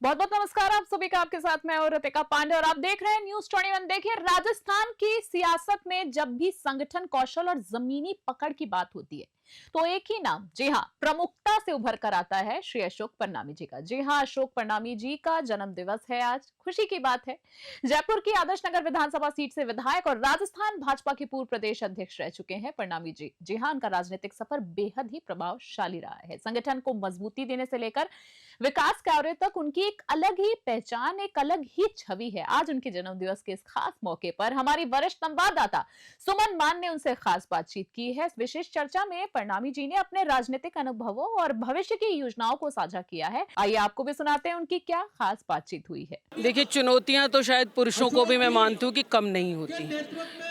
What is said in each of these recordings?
बहुत बहुत नमस्कार आप सभी का। आपके साथ मैं और रितिका पांडे और आप देख रहे हैं न्यूज़ 21। देखिए, राजस्थान की सियासत में जब भी संगठन कौशल और जमीनी पकड़ की बात होती है तो एक ही नाम, जी हां, प्रमुखता से उभर कर आता है श्री अशोक परनामी जी का। जी हां, अशोक परनामी जी का जन्म दिवस है आज, खुशी की बात है। जयपुर की आदर्श नगर विधानसभा सीट से विधायक और राजस्थान भाजपा के पूर्व प्रदेश अध्यक्ष रह चुके हैं परनामी जी। जी हां, उनका राजनीतिक सफर बेहद ही प्रभावशाली रहा है। संगठन को मजबूती देने से लेकर विकास कार्य तक उनकी एक अलग ही पहचान, एक अलग ही छवि है। आज उनके जन्म दिवस के इस खास मौके पर हमारी वरिष्ठ संवाददाता सुमन मान ने उनसे खास बातचीत की है। इस विशेष चर्चा में परनामी जी ने अपने राजनीतिक अनुभवों और भविष्य की योजनाओं को साझा किया है। आइए आपको भी सुनाते हैं उनकी क्या खास बातचीत हुई है। देखिए, चुनौतियां तो शायद पुरुषों को भी मैं मानती हूँ कि कम नहीं होती,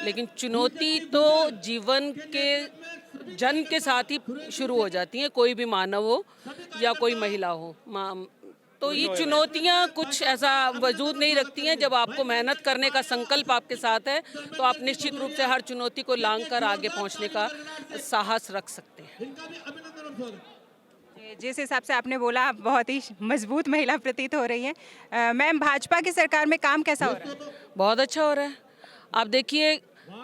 लेकिन चुनौती तो जीवन के जन्म के साथ ही शुरू हो जाती हैं। कोई भी मानव हो या कोई महिला हो, तो ये चुनौतियां कुछ ऐसा वजूद नहीं रखती हैं। जब आपको मेहनत करने का संकल्प आपके साथ है तो आप निश्चित रूप से हर चुनौती को लांघ कर आगे पहुंचने का साहस रख सकते हैं। जिस हिसाब से आपने बोला, आप बहुत ही मजबूत महिला प्रतीत हो रही हैं। मैम, भाजपा की सरकार में काम कैसा हो रहा है? बहुत अच्छा हो रहा है। आप देखिए,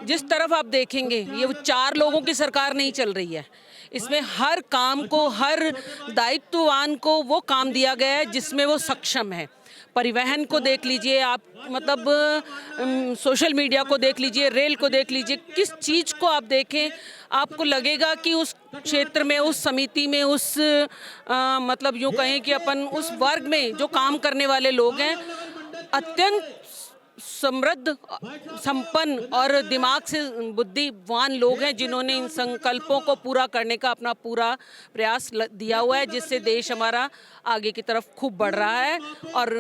जिस तरफ आप देखेंगे ये 4 लोगों की सरकार नहीं चल रही है। इसमें हर काम को, हर दायित्ववान को वो काम दिया गया है जिसमें वो सक्षम है। परिवहन को देख लीजिए आप, मतलब सोशल मीडिया को देख लीजिए, रेल को देख लीजिए, किस चीज़ को आप देखें आपको लगेगा कि उस क्षेत्र में, उस समिति में, मतलब यूँ कहें कि अपन उस वर्ग में जो काम करने वाले लोग हैं, अत्यंत समृद्ध, संपन्न और दिमाग से बुद्धिमान लोग हैं जिन्होंने इन संकल्पों को पूरा करने का अपना पूरा प्रयास दिया हुआ है, जिससे देश हमारा आगे की तरफ खूब बढ़ रहा है। और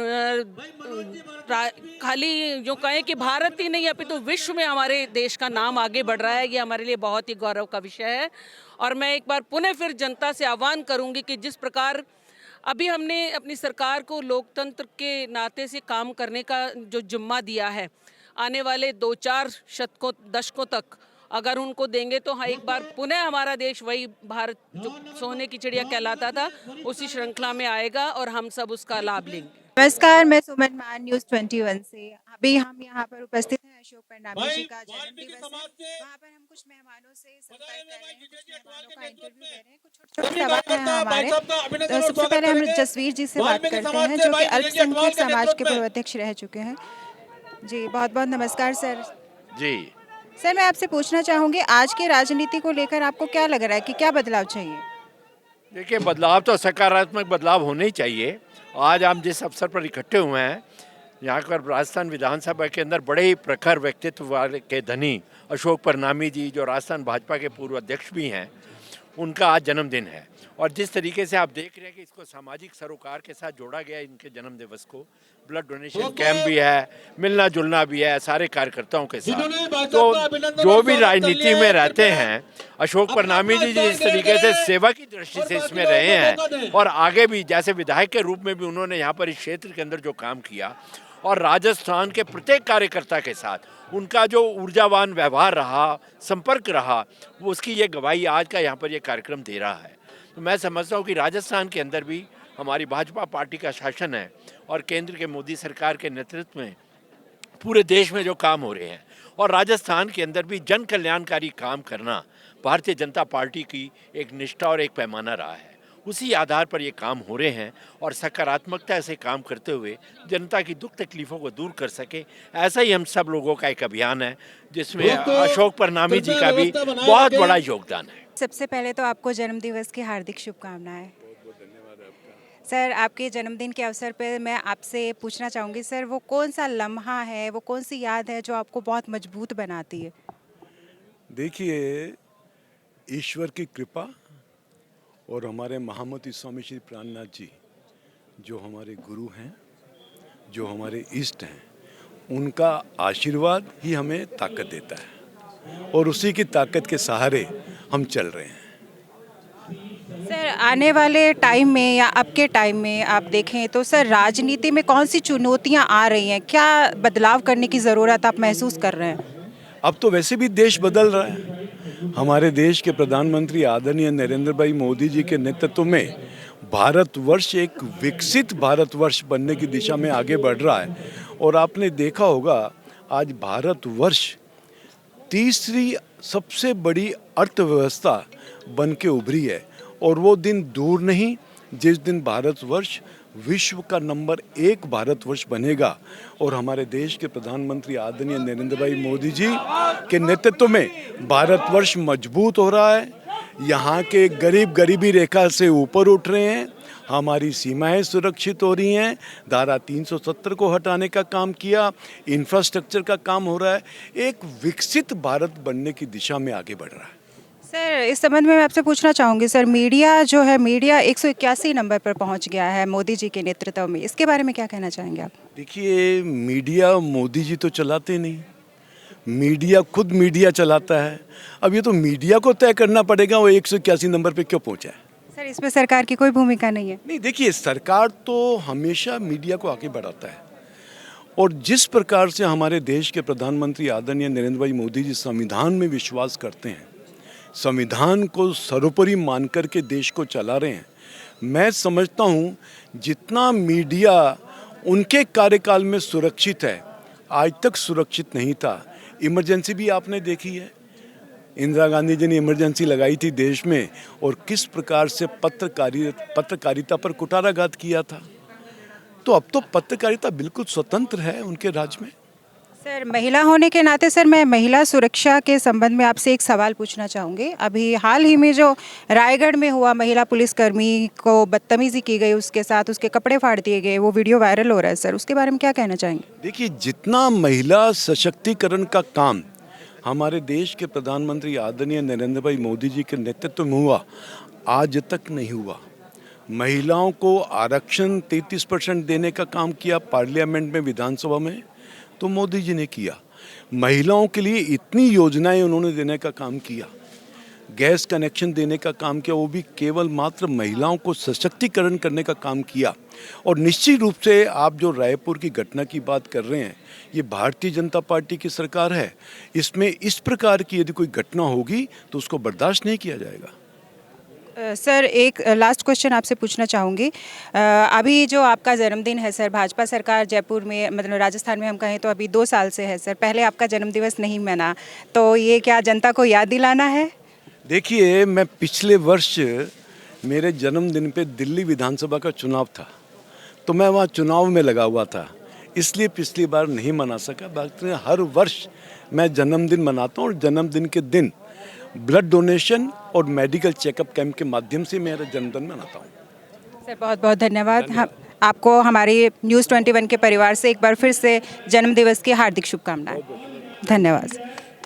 खाली जो कहें कि भारत ही नहीं अपितु विश्व में हमारे देश का नाम आगे बढ़ रहा है, ये हमारे लिए बहुत ही गौरव का विषय है। और मैं एक बार पुनः फिर जनता से आह्वान करूंगी कि जिस प्रकार अभी हमने अपनी सरकार को लोकतंत्र के नाते से काम करने का जो जिम्मा दिया है, आने वाले 2-4 दशकों तक अगर उनको देंगे तो हाँ, एक बार पुनः हमारा देश वही भारत जो सोने की चिड़िया कहलाता था उसी श्रृंखला में आएगा और हम सब उसका लाभ लेंगे। नमस्कार, मैं सुमन मान, न्यूज़ 21 से। अभी हम यहाँ पर उपस्थित हैं, अशोक परनामी जी का जन्म दिवस है। वहाँ पर हम कुछ मेहमानों से संपर्क कर रहे हैं, कुछ मेहमानों का इंटरव्यू ले रहे हैं, कुछ छोटे-छोटे सवाल हैं हमारे। तो सबसे पहले हम जसवीर जी से बात करते हैं, जो कि अल्पसंख्यक समाज के पूर्व अध्यक्ष रह चुके हैं। जी, बहुत बहुत नमस्कार सर। जी, सर, मैं आपसे पूछना चाहूँगी, आज की राजनीति को लेकर आपको क्या लग रहा है कि क्या बदलाव चाहिए? देखिए, बदलाव तो सकारात्मक बदलाव होने ही चाहिए। आज हम जिस अवसर पर इकट्ठे हुए हैं, यहाँ पर राजस्थान विधानसभा के अंदर बड़े ही प्रखर व्यक्तित्व वाले के धनी अशोक परनामी जी, जो राजस्थान भाजपा के पूर्व अध्यक्ष भी हैं, उनका आज जन्मदिन है। और जिस तरीके से आप देख रहे हैं कि इसको सामाजिक सरोकार के साथ जोड़ा गया, इनके जन्म दिवस को ब्लड डोनेशन कैंप भी है, मिलना जुलना भी है सारे कार्यकर्ताओं के साथ। तो जो भी राजनीति में रहते हैं, अशोक परनामी जी जिस तरीके से सेवा की दृष्टि से इसमें रहे हैं और आगे भी जैसे विधायक के रूप में भी उन्होंने यहाँ पर इस क्षेत्र के अंदर जो काम किया और राजस्थान के प्रत्येक कार्यकर्ता के साथ उनका जो ऊर्जावान व्यवहार रहा, संपर्क रहा, वो उसकी ये गवाही आज का यहाँ पर ये कार्यक्रम दे रहा है। तो मैं समझता हूँ कि राजस्थान के अंदर भी हमारी भाजपा पार्टी का शासन है और केंद्र के मोदी सरकार के नेतृत्व में पूरे देश में जो काम हो रहे हैं और राजस्थान के अंदर भी जन कल्याणकारी काम करना भारतीय जनता पार्टी की एक निष्ठा और एक पैमाना रहा है। उसी आधार पर ये काम हो रहे हैं और सकारात्मकता से काम करते हुए जनता की दुख तकलीफ़ों को दूर कर सके, ऐसा ही हम सब लोगों का एक अभियान है जिसमें अशोक परनामी जी का भी बहुत बड़ा योगदान है। सबसे पहले तो आपको जन्मदिवस की हार्दिक शुभकामनाएं। सर, आपके जन्मदिन के अवसर पर मैं आपसे पूछना चाहूँगी सर, वो कौन सा लम्हा है, वो कौन सी याद है जो आपको बहुत मजबूत बनाती है? देखिए, ईश्वर की कृपा और हमारे महामती स्वामी श्री प्राणनाथ जी, जो हमारे गुरु हैं, जो हमारे इष्ट हैं, उनका आशीर्वाद ही हमें ताकत देता है और उसी की ताकत के सहारे हम चल रहे हैं। सर, आने वाले टाइम में या अब के टाइम में आप देखें तो सर, राजनीति में कौन सी चुनौतियां आ रही हैं, क्या बदलाव करने की ज़रूरत आप महसूस कर रहे हैं? अब तो वैसे भी देश बदल रहा है। हमारे देश के प्रधानमंत्री आदरणीय नरेंद्र भाई मोदी जी के नेतृत्व में भारतवर्ष एक विकसित भारतवर्ष बनने की दिशा में आगे बढ़ रहा है। और आपने देखा होगा आज भारतवर्ष तीसरी सबसे बड़ी अर्थव्यवस्था बन के उभरी है। और वो दिन दूर नहीं जिस दिन भारतवर्ष विश्व का नंबर 1 भारतवर्ष बनेगा। और हमारे देश के प्रधानमंत्री आदरणीय नरेंद्र भाई मोदी जी के नेतृत्व में भारतवर्ष मजबूत हो रहा है। यहाँ के गरीब गरीबी रेखा से ऊपर उठ रहे हैं, हमारी सीमाएं सुरक्षित हो रही हैं, धारा 370 को हटाने का काम किया, इंफ्रास्ट्रक्चर का काम हो रहा है, एक विकसित भारत बनने की दिशा में आगे बढ़ रहा है। सर इस संबंध में मैं आपसे पूछना चाहूँगी सर, मीडिया जो है मीडिया 181 नंबर पर पहुँच गया है मोदी जी के नेतृत्व में, इसके बारे में क्या कहना चाहेंगे आप? देखिए, मीडिया मोदी जी तो चलाते नहीं, मीडिया खुद मीडिया चलाता है। अब ये तो मीडिया को तय करना पड़ेगा वो 181 नंबर पे क्यों पहुंचा है। सर इसमें सरकार की कोई भूमिका नहीं है? नहीं, देखिए, सरकार तो हमेशा मीडिया को आगे बढ़ाता है। और जिस प्रकार से हमारे देश के प्रधानमंत्री आदरणीय नरेंद्र भाई मोदी जी संविधान में विश्वास करते हैं, संविधान को सर्वोपरि मान करके देश को चला रहे हैं, मैं समझता हूँ जितना मीडिया उनके कार्यकाल में सुरक्षित है आज तक सुरक्षित नहीं था। इमरजेंसी भी आपने देखी है, इंदिरा गांधी जी ने इमरजेंसी लगाई थी देश में और किस प्रकार से पत्रकारिता पर कुठाराघात किया था। तो अब तो पत्रकारिता बिल्कुल स्वतंत्र है उनके राज्य में। सर महिला होने के नाते सर मैं महिला सुरक्षा के संबंध में आपसे एक सवाल पूछना चाहूँगी। अभी हाल ही में जो रायगढ़ में हुआ, महिला पुलिसकर्मी को बदतमीजी की गई, उसके साथ उसके कपड़े फाड़ दिए गए, वो वीडियो वायरल हो रहा है सर, उसके बारे में क्या कहना चाहेंगे? देखिए, जितना महिला सशक्तिकरण का काम हमारे देश के प्रधानमंत्री आदरणीय नरेंद्र भाई मोदी जी के नेतृत्व में हुआ, आज तक नहीं हुआ। महिलाओं को आरक्षण 33% देने का काम किया पार्लियामेंट में, विधानसभा में, तो मोदी जी ने किया। महिलाओं के लिए इतनी योजनाएं उन्होंने देने का काम किया, गैस कनेक्शन देने का काम किया, वो भी केवल मात्र महिलाओं को सशक्तिकरण करने का काम किया। और निश्चित रूप से आप जो रायपुर की घटना की बात कर रहे हैं, ये भारतीय जनता पार्टी की सरकार है, इसमें इस प्रकार की यदि कोई घटना होगी तो उसको बर्दाश्त नहीं किया जाएगा। सर एक लास्ट क्वेश्चन आपसे पूछना चाहूँगी। अभी जो आपका जन्मदिन है सर, भाजपा सरकार जयपुर में, मतलब राजस्थान में हम कहें तो अभी 2 साल से है सर, पहले आपका जन्मदिवस नहीं मना, तो ये क्या जनता को याद दिलाना है? देखिए, मैं पिछले वर्ष मेरे जन्मदिन पे दिल्ली विधानसभा का चुनाव था, तो मैं वहाँ चुनाव में लगा हुआ था, इसलिए पिछली बार नहीं मना सका। बाकी हर वर्ष मैं जन्मदिन मनाता हूँ और जन्मदिन के दिन ब्लड डोनेशन और मेडिकल चेकअप कैंप के माध्यम से मेरा जन्मदिन मनाता हूँ। सर बहुत बहुत धन्यवाद। हम आपको हमारी न्यूज़ 21 के परिवार से एक बार फिर से जन्मदिवस की हार्दिक शुभकामनाएं। धन्यवाद।